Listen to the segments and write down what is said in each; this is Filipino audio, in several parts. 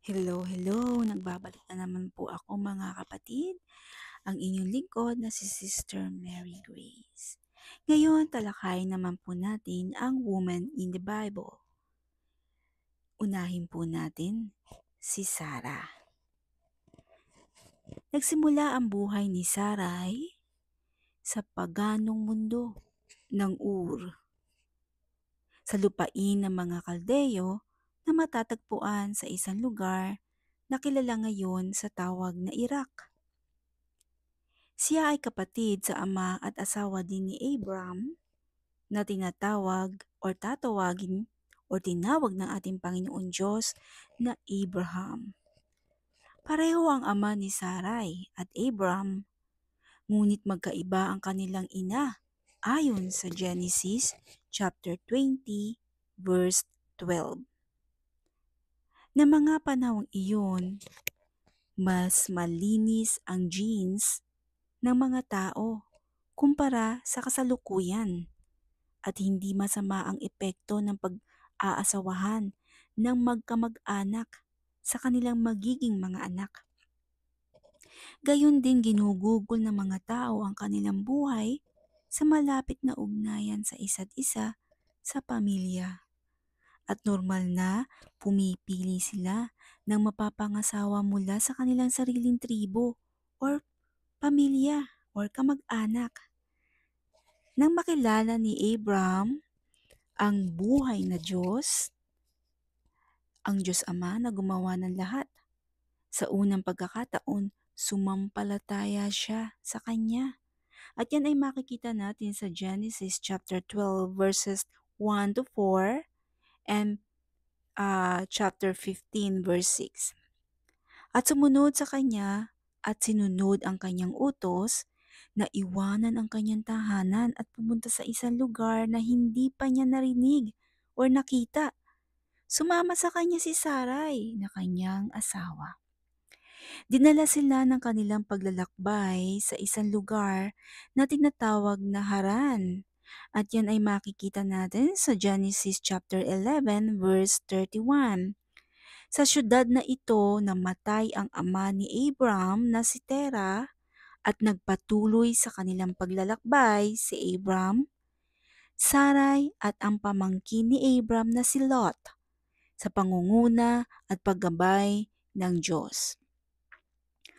Hello, hello. Nagbabalik na naman po ako mga kapatid. Ang inyong lingkod na si Sister Mary Grace. Ngayon, talakayin naman po natin ang woman in the Bible. Unahin po natin si Sarah. Nagsimula ang buhay ni Sarai sa paganong mundo ng Ur, sa lupain ng mga Kaldeo na matatagpuan sa isang lugar na kilala ngayon sa tawag na Iraq. Siya ay kapatid sa ama at asawa din ni Abram na tinawag ng ating Panginoon Diyos na Abraham. Pareho ang ama ni Sarai at Abram, ngunit magkaiba ang kanilang ina ayon sa Genesis chapter 20 verse 12. Na mga panahong iyon, mas malinis ang genes ng mga tao kumpara sa kasalukuyan at hindi masama ang epekto ng pag-aasawahan ng magkamag-anak sa kanilang magiging mga anak. Gayon din ginugugol ng mga tao ang kanilang buhay sa malapit na ugnayan sa isa't isa sa pamilya. At normal na pumipili sila ng mapapangasawa mula sa kanilang sariling tribo or pamilya or kamag-anak. Nang makilala ni Abraham ang buhay na Diyos, ang Diyos Ama na gumawa ng lahat, sa unang pagkakataon, sumampalataya siya sa Kanya. At yan ay makikita natin sa Genesis chapter 12 verses 1 to 4 and chapter 15 verse 6. At sumunod sa Kanya at sinunod ang Kanyang utos na iwanan ang kanyang tahanan at pumunta sa isang lugar na hindi pa niya narinig o nakita. Sumama sa kanya si Sarai na kanyang asawa. Dinala sila ng kanilang paglalakbay sa isang lugar na tinatawag na Haran. At yan ay makikita natin sa Genesis chapter 11 verse 31. Sa syudad na ito namatay ang ama ni Abraham na si Terah at nagpatuloy sa kanilang paglalakbay si Abram, Sarai at ang pamangkin ni Abram na si Lot sa pangunguna at paggabay ng Diyos.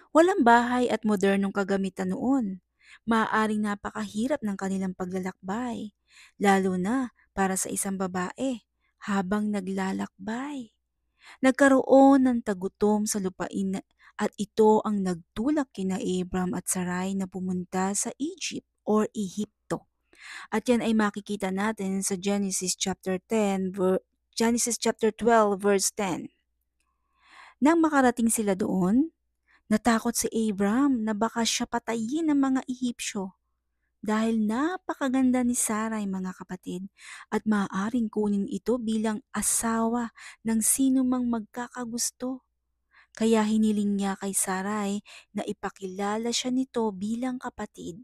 Walang bahay at modernong kagamitan noon. Maaaring napakahirap ng kanilang paglalakbay, lalo na para sa isang babae habang naglalakbay. Nagkaroon ng tagutom sa lupain at ito ang nagtulak kina Abram at Sarai na pumunta sa Egypt or Ehipto. At yan ay makikita natin sa Genesis chapter 12 verse 10. Nang makarating sila doon, natakot si Abram na baka siya patayin ng mga Ehipsyo dahil napakaganda ni Sarai mga kapatid at maaaring kunin ito bilang asawa ng sino mang magkakagusto. Kaya hiniling niya kay Sarai na ipakilala siya nito bilang kapatid.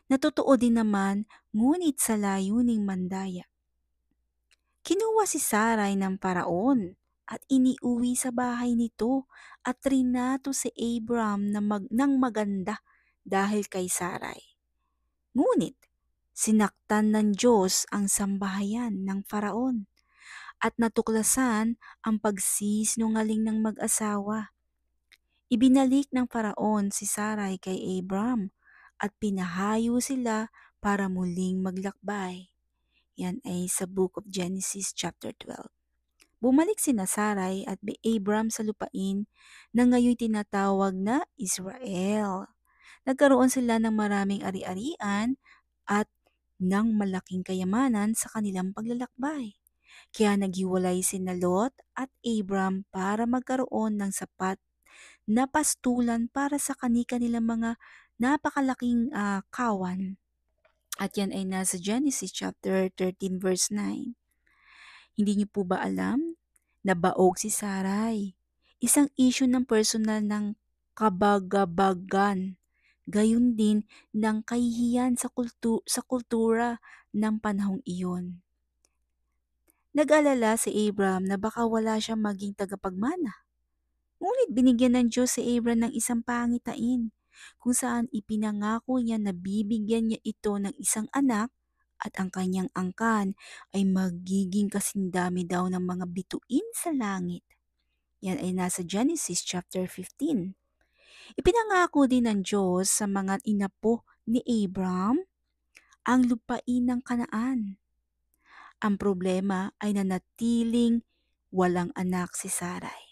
Natotoo din naman, ngunit sa layuning mandaya. Kinuha si Sarai ng paraon at iniuwi sa bahay nito at trinato si Abram ng maganda dahil kay Sarai. Ngunit, sinaktan ng Diyos ang sambahayan ng Faraon at natuklasan ang pagsisinungaling ng mag-asawa. Ibinalik ng Faraon si Sarai kay Abram at pinahayo sila para muling maglakbay. Yan ay sa Book of Genesis chapter 12. Bumalik sina Sarai at Abram sa lupain na ngayon tinatawag na Israel. Nagkaroon sila ng maraming ari-arian at ng malaking kayamanan sa kanilang paglalakbay. Kaya naghiwalay sina Lot at Abram para magkaroon ng sapat na pastulan para sa kanilang mga napakalaking kawan. At yan ay nasa Genesis chapter 13 verse 9. Hindi niyo po ba alam na baog si Sarai? Isang issue ng personal ng kabagabagan. Gayon din ng kahihiyan sa kultura ng panahong iyon. Nag-alala si Abram na baka wala siyang maging tagapagmana Ngunit binigyan ng Diyos si Abram ng isang pangitain, kung saan ipinangako niya na bibigyan niya ito ng isang anak at ang kanyang angkan ay magiging kasindami daw ng mga bituin sa langit. Yan ay nasa Genesis chapter 15. Ipinangako din ng Diyos sa mga inapo ni Abram ang lupain ng Kanaan. Ang problema ay nanatiling walang anak si Sarai.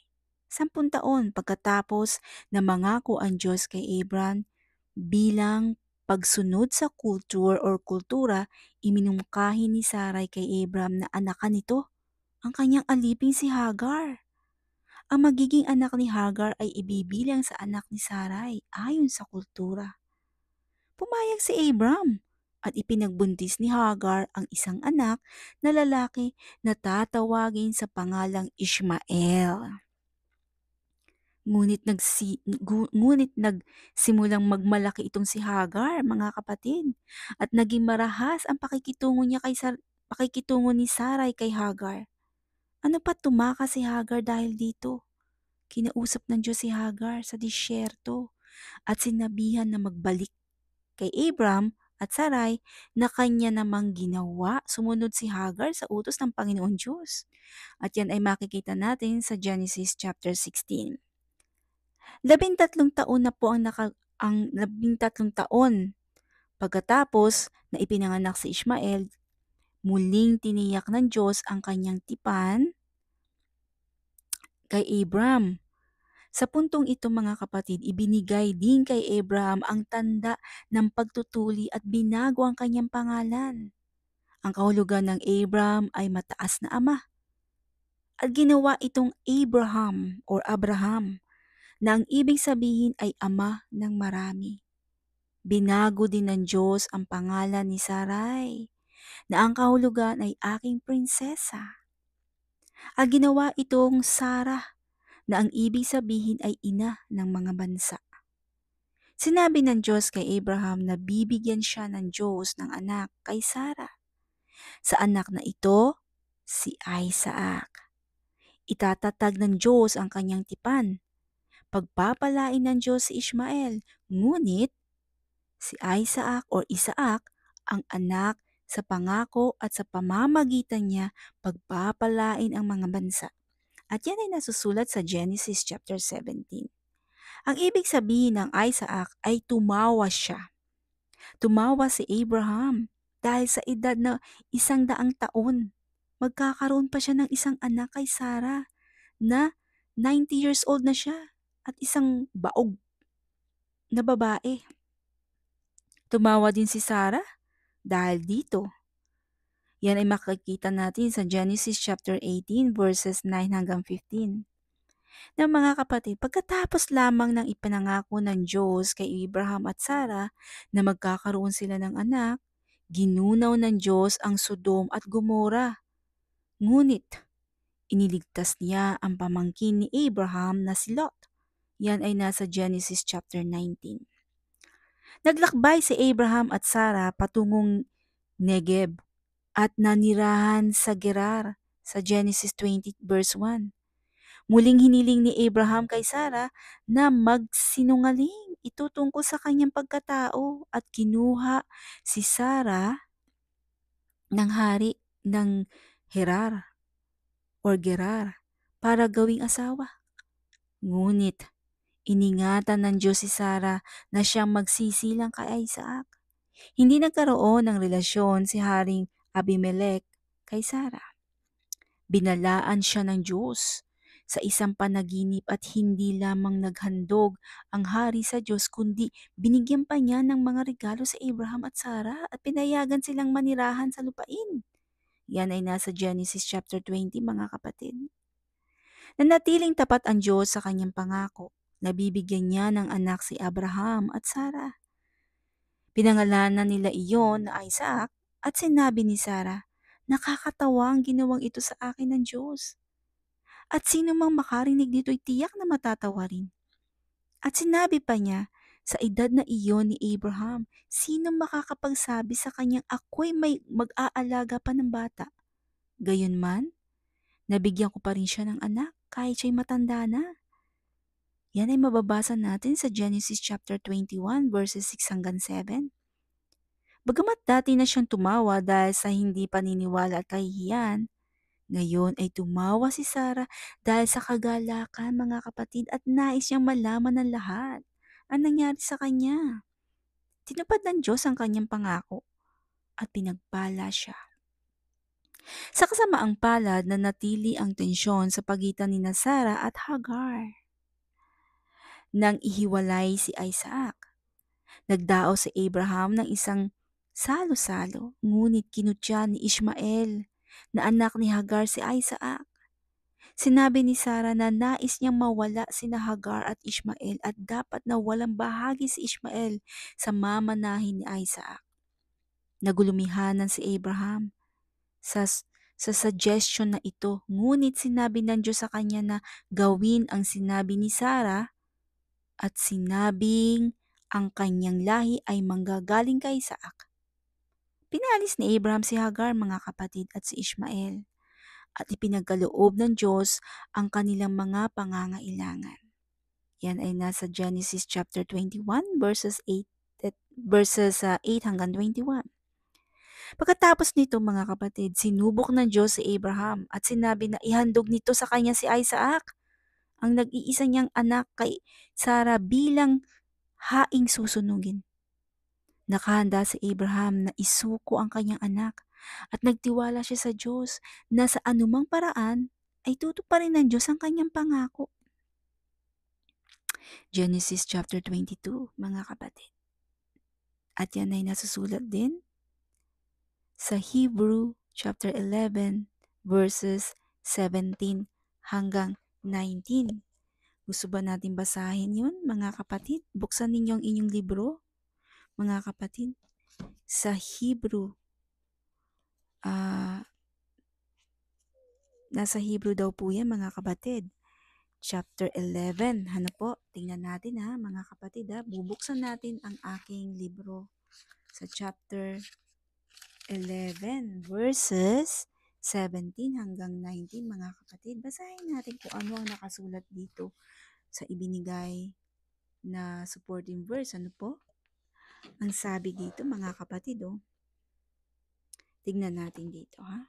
10 taon pagkatapos na mangako ang Diyos kay Abram bilang pagsunod sa kultura, iminungkahi ni Sarai kay Abram na anakan nito ang kanyang aliping si Hagar. Ang magiging anak ni Hagar ay ibibilang sa anak ni Sarai ayon sa kultura. Pumayag si Abram at ipinagbuntis ni Hagar ang isang anak na lalaki na tatawagin sa pangalang Ishmael. Ngunit nagsimulang magmalaki itong si Hagar, mga kapatid, at naging marahas ang pakikitungo ni Sarai kay Hagar. Ano pa tumakas si Hagar dahil dito? Kinausap ng Diyos si Hagar sa disyerto at sinabihan na magbalik kay Abram at Sarai na kanya namang ginawa. Sumunod si Hagar sa utos ng Panginoon Diyos. At yan ay makikita natin sa Genesis chapter 16. 13 taon na po ang 13 taon pagkatapos na ipinanganak si Ishmael, muling tiniyak ng Diyos ang kanyang tipan kay Abram. Sa puntong ito, mga kapatid, ibinigay din kay Abraham ang tanda ng pagtutuli at binago ang kanyang pangalan. Ang kahulugan ng Abraham ay mataas na ama. At ginawa itong Abraham or Abraham na ang ibig sabihin ay ama ng marami. Binago din ng Diyos ang pangalan ni Sarai na ang kahulugan ay aking prinsesa. At ginawa itong Sarah na ang ibig sabihin ay ina ng mga bansa. Sinabi ng Diyos kay Abraham na bibigyan siya ng Diyos ng anak kay Sarah. Sa anak na ito, si Isaac. Itatatag ng Diyos ang kanyang tipan. Pagpapalain ng Diyos si Ishmael, ngunit si Isaac or Isaac ang anak sa pangako at sa pamamagitan niya pagpapalain ang mga bansa. At yan ay nasusulat sa Genesis chapter 17. Ang ibig sabihin ng Isaac ay tumawa siya. Tumawa si Abraham dahil sa edad na 100 taon. Magkakaroon pa siya ng isang anak kay Sarah na 90 years old na siya at isang baog na babae. Tumawa din si Sarah dahil dito. Yan ay makikita natin sa Genesis chapter 18 verses 9 hanggang 15. Na mga kapatid, pagkatapos lamang ng ipinangako ng Diyos kay Abraham at Sarah na magkakaroon sila ng anak, ginunaw ng Diyos ang Sodom at Gomora. Ngunit, iniligtas niya ang pamangkin ni Abraham na si Lot. Yan ay nasa Genesis chapter 19. Naglakbay si Abraham at Sarah patungong Negeb at nanirahan sa Gerar sa Genesis 20 verse 1. Muling hiniling ni Abraham kay Sarah na magsinungaling ito tungkol sa kanyang pagkatao at kinuha si Sarah ng hari ng Gerar para gawing asawa. Ngunit iningatan ng Diyos si Sarah na siyang magsisilang kay Isaac. Hindi nagkaroon ng relasyon si Haring Abimelech kay Sarah. Binalaan siya ng Diyos sa isang panaginip at hindi lamang naghandog ang hari sa Diyos kundi binigyan pa niya ng mga regalo sa Abraham at Sarah at pinayagan silang manirahan sa lupain. Yan ay nasa Genesis chapter 20, mga kapatid. Nanatiling tapat ang Diyos sa kanyang pangako. Nabibigyan niya ng anak si Abraham at Sarah. Pinangalanan nila iyon na Isaac at sinabi ni Sarah, nakakatawa ang ginawang ito sa akin ng Diyos. At sino mang makarinig dito'y tiyak na matatawa rin. At sinabi pa niya, sa edad na iyon ni Abraham, sino makakapagsabi sa kanyang ako'y may mag-aalaga pa ng bata? Gayunman, nabigyan ko pa rin siya ng anak kahit siya'y matanda na. Yan ay mababasa natin sa Genesis chapter 21 verses 6 hanggang 7. Bagamat dati na siyang tumawa dahil sa hindi paniniwala at kahihiyan, ngayon ay tumawa si Sarah dahil sa kagalakan, mga kapatid, at nais niyang malaman ng lahat ang nangyari sa kanya. Tinupad ng Diyos ang kanyang pangako at pinagpala siya. Sa kasamaang palad na natili ang tensyon sa pagitan ni Sarah at Hagar. Nang ihiwalay si Isaac, nagdao si Abraham ng isang salo-salo, ngunit kinutya ni Ishmael na anak ni Hagar si Isaac. Sinabi ni Sarah na nais niyang mawala sina Hagar at Ishmael at dapat na walang bahagi si Ishmael sa mamanahin ni Isaac. Nagulumihanan si Abraham sa suggestion na ito, ngunit sinabi ng Diyos sa kanya na gawin ang sinabi ni Sarah at sinabing ang kanyang lahi ay manggagaling kay Isaac. Pinalis ni Abraham si Hagar, mga kapatid, at si Ishmael, at ipinagkaloob ng Diyos ang kanilang mga pangangailangan. Yan ay nasa Genesis chapter 21 verses 8 hanggang 21. Pagkatapos nito, mga kapatid, sinubok ng Diyos si Abraham at sinabi na ihandog nito sa kanya si Isaac, ang nag-iisa niyang anak kay Sarah bilang haing susunugin. Nakahanda si Abraham na isuko ang kanyang anak at nagtiwala siya sa Diyos na sa anumang paraan ay tutuparin ng Diyos ang kanyang pangako. Genesis chapter 22, mga kapatid. At yan ay nasusulat din sa Hebrew chapter 11 verses 17 hanggang 19. Gusto ba natin basahin yun, mga kapatid? Buksan ninyo ang inyong libro, mga kapatid. Sa Hebrew, nasa Hebrew daw po yan, mga kapatid. Chapter 11. Ano po? Tingnan natin ha, mga kapatid ha. Bubuksan natin ang aking libro sa chapter 11 verses 17 hanggang 19, mga kapatid. Basahin natin kung ano ang nakasulat dito sa ibinigay na supporting verse. Ano po? Ang sabi dito, mga kapatid, tignan natin dito, ha?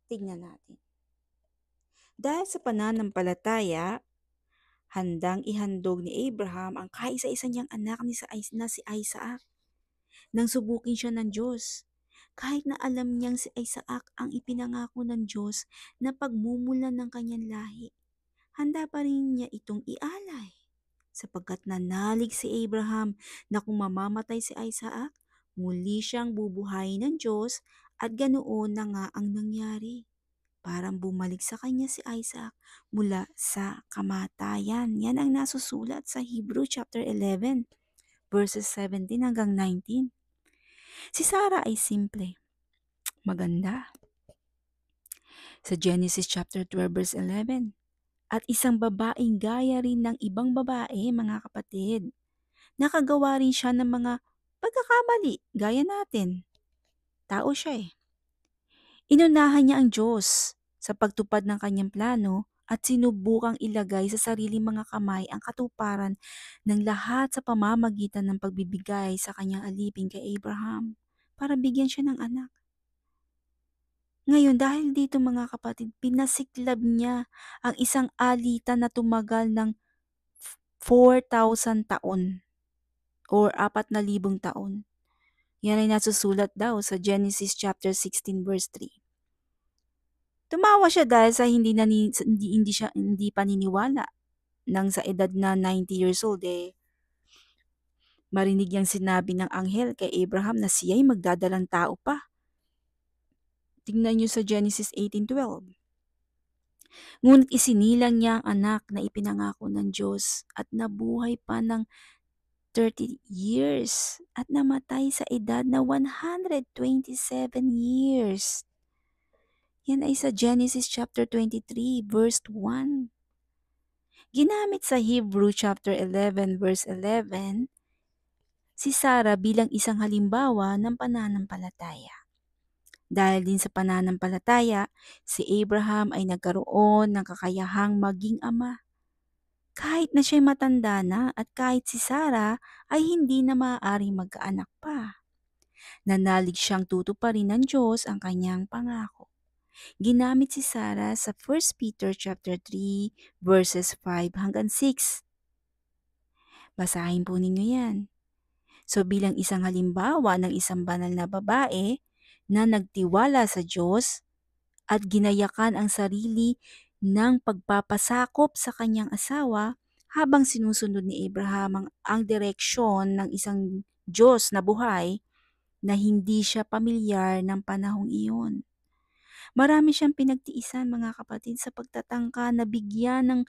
Tignan natin. Dahil sa pananampalataya, handang ihandog ni Abraham ang kaisa-isa niyang anak na si Isaac. Nang subukin siya ng Diyos, kahit na alam niyang si Isaac ang ipinangako ng Diyos na pagmumulan ng kanyang lahi, handa pa rin niya itong ialay. Sapagkat nanalig si Abraham na kung mamamatay si Isaac, muli siyang bubuhayin ng Diyos at ganoon na nga ang nangyari. Parang bumalik sa kanya si Isaac mula sa kamatayan. Yan ang nasusulat sa Hebrew chapter 11 verses 17 hanggang 19. Si Sarah ay simple, maganda. Sa Genesis chapter 12 verse 11. At isang babaeng gaya rin ng ibang babae, mga kapatid. Nakagawa rin siya ng mga pagkakamali, gaya natin. Tao siya eh. Inunahan niya ang Diyos sa pagtupad ng kanyang plano at sinubukang ilagay sa sariling mga kamay ang katuparan ng lahat sa pamamagitan ng pagbibigay sa kanyang alipin kay Abraham para bigyan siya ng anak. Ngayon, dahil dito, mga kapatid, pinasiklab niya ang isang alitan na tumagal ng 4,000 taon or 4,000 taon. Yan ay nasusulat daw sa Genesis chapter 16 verse 3. Tumawa siya dahil sa hindi paniniwala. Nang sa edad na 90 years old, marinig niyang sinabi ng anghel kay Abraham na siya'y magdadalang tao pa. Tingnan niyo sa Genesis 18:12. Ngunit isinilang niya ang anak na ipinangako ng Diyos at nabuhay pa ng 30 years at namatay sa edad na 127 years. Yan ay sa Genesis chapter 23 verse 1. Ginamit sa Hebrew chapter 11 verse 11 si Sarah bilang isang halimbawa ng pananampalataya. Dahil din sa pananampalataya, si Abraham ay nagkaroon ng kakayahang maging ama. kahit na siya'y matanda na at kahit si Sarah ay hindi na maaaring magkaanak pa. Nanalig siyang tutuparin ng Diyos ang kanyang pangako. Ginamit si Sarah sa 1 Peter chapter 3 verses 5 hanggang 6. Basahin po ninyo yan. So bilang isang halimbawa ng isang banal na babae na nagtiwala sa Diyos at ginayakan ang sarili ng pagpapasakop sa kanyang asawa habang sinusunod ni Abraham ang direksyon ng isang Diyos na buhay na hindi siya pamilyar ng panahong iyon. Marami siyang pinagtiisan mga kapatid sa pagtatangka na bigyan ng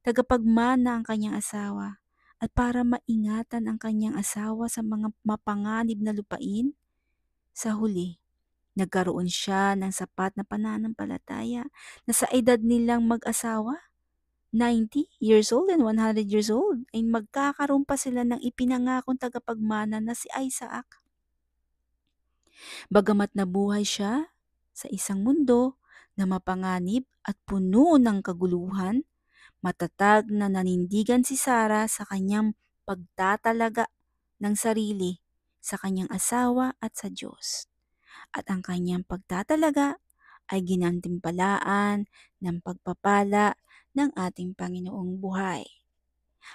tagapagmana ang kanyang asawa at para maingatan ang kanyang asawa sa mga mapanganib na lupain. Sa huli, nagkaroon siya ng sapat na pananampalataya na sa edad nilang mag-asawa, 90 years old and 100 years old, ay magkakaroon pa sila ng ipinangakong tagapagmana na si Isaac. Bagamat nabuhay siya sa isang mundo na mapanganib at puno ng kaguluhan, matatag na nanindigan si Sarah sa kanyang pagtatalaga ng sarili sa kanyang asawa at sa Diyos. At ang kanyang pagtatalaga ay ginantimpalaan ng pagpapala ng ating Panginoong buhay.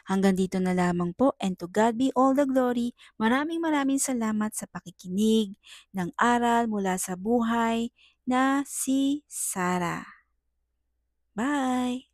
Hanggang dito na lamang po, and to God be all the glory. Maraming salamat sa pakikinig ng aral mula sa buhay na si Sarah. Bye!